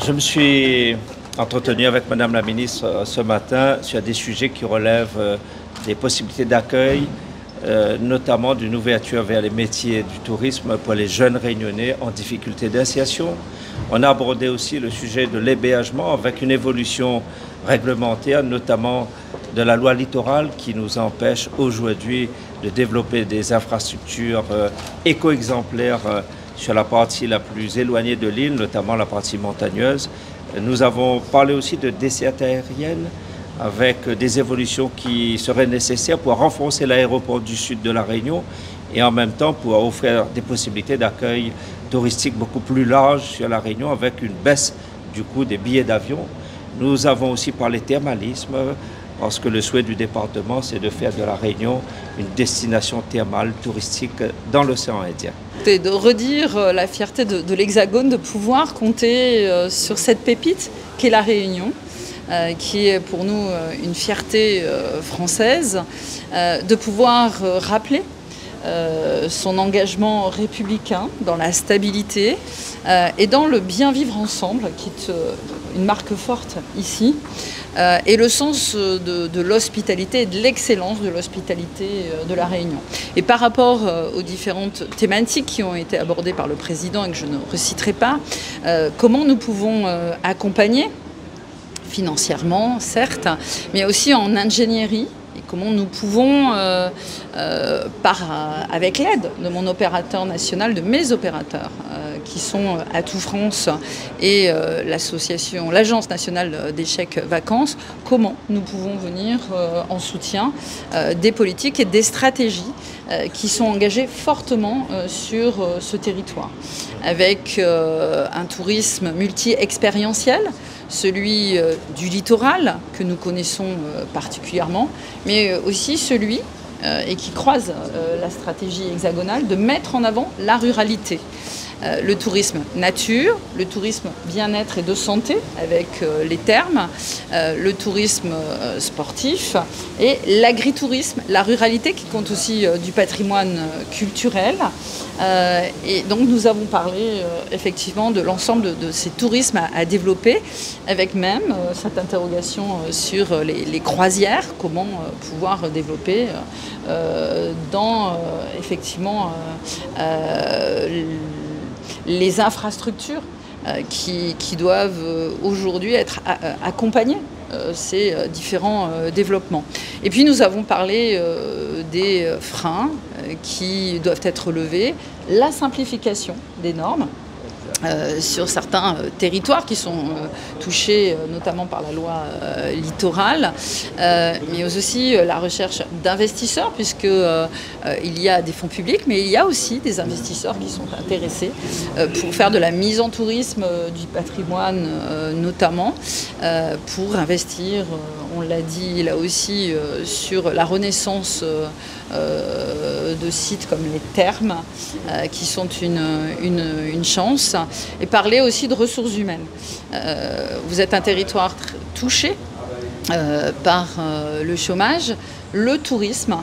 Je me suis entretenu avec Madame la ministre ce matin sur des sujets qui relèvent des possibilités d'accueil, notamment d'une ouverture vers les métiers du tourisme pour les jeunes réunionnais en difficulté d'insertion. On a abordé aussi le sujet de l'hébergement avec une évolution réglementaire, notamment de la loi littorale qui nous empêche aujourd'hui de développer des infrastructures éco-exemplaires sur la partie la plus éloignée de l'île, notamment la partie montagneuse. Nous avons parlé aussi de desserte aérienne avec des évolutions qui seraient nécessaires pour renforcer l'aéroport du sud de la Réunion et en même temps pour offrir des possibilités d'accueil touristique beaucoup plus larges sur la Réunion avec une baisse du coût des billets d'avion. Nous avons aussi parlé thermalisme parce que le souhait du département, c'est de faire de la Réunion une destination thermale touristique dans l'océan Indien. Et de redire la fierté de l'Hexagone de pouvoir compter sur cette pépite qu'est la Réunion, qui est pour nous une fierté française, de pouvoir rappeler son engagement républicain dans la stabilité et dans le bien vivre ensemble, qui est une marque forte ici, et le sens de l'hospitalité et de l'excellence de l'hospitalité de la Réunion. Et par rapport aux différentes thématiques qui ont été abordées par le président et que je ne reciterai pas, comment nous pouvons accompagner financièrement, certes, mais aussi en ingénierie, et comment nous pouvons, avec l'aide de mon opérateur national, de mes opérateurs, qui sont Atout France et l'Agence nationale des chèques vacances, comment nous pouvons venir en soutien des politiques et des stratégies qui sont engagées fortement sur ce territoire, avec un tourisme multi-expérientiel, celui du littoral que nous connaissons particulièrement, mais aussi celui, et qui croise la stratégie hexagonale, de mettre en avant la ruralité. Le tourisme nature, le tourisme bien-être et de santé avec les thermes, le tourisme sportif et l'agritourisme, la ruralité qui compte aussi du patrimoine culturel. Et donc nous avons parlé effectivement de l'ensemble de ces tourismes à développer, avec même cette interrogation sur les croisières, comment pouvoir développer dans effectivement les infrastructures qui doivent aujourd'hui être accompagnées ces différents développements. Et puis nous avons parlé des freins qui doivent être levés, la simplification des normes sur certains territoires qui sont touchés notamment par la loi littorale, mais aussi la recherche d'investisseurs, puisqu'il y a des fonds publics, mais il y a aussi des investisseurs qui sont intéressés pour faire de la mise en tourisme du patrimoine notamment, pour investir, on l'a dit là aussi, sur la renaissance de sites comme les thermes, qui sont une chance, et parler aussi de ressources humaines. Vous êtes un territoire touché par le chômage. Le tourisme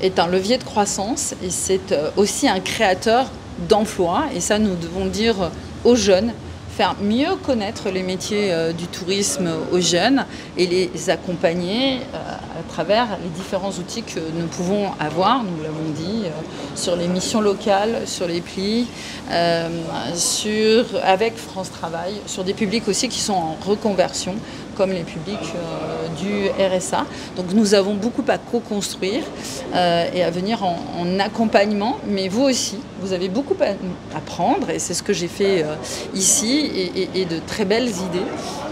est un levier de croissance et c'est aussi un créateur d'emplois. Et ça, nous devons dire aux jeunes, faire mieux connaître les métiers du tourisme aux jeunes et les accompagner à travers les différents outils que nous pouvons avoir, nous l'avons dit, sur les missions locales, sur les plis, avec France Travail, sur des publics aussi qui sont en reconversion, comme les publics du RSA. Donc nous avons beaucoup à co-construire et à venir en accompagnement, mais vous aussi, vous avez beaucoup à prendre, et c'est ce que j'ai fait ici, et de très belles idées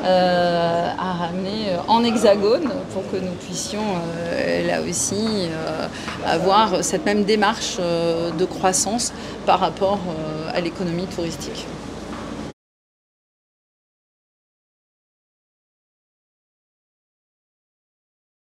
à ramener en Hexagone pour que nous puissions là aussi avoir cette même démarche de croissance par rapport à l'économie touristique.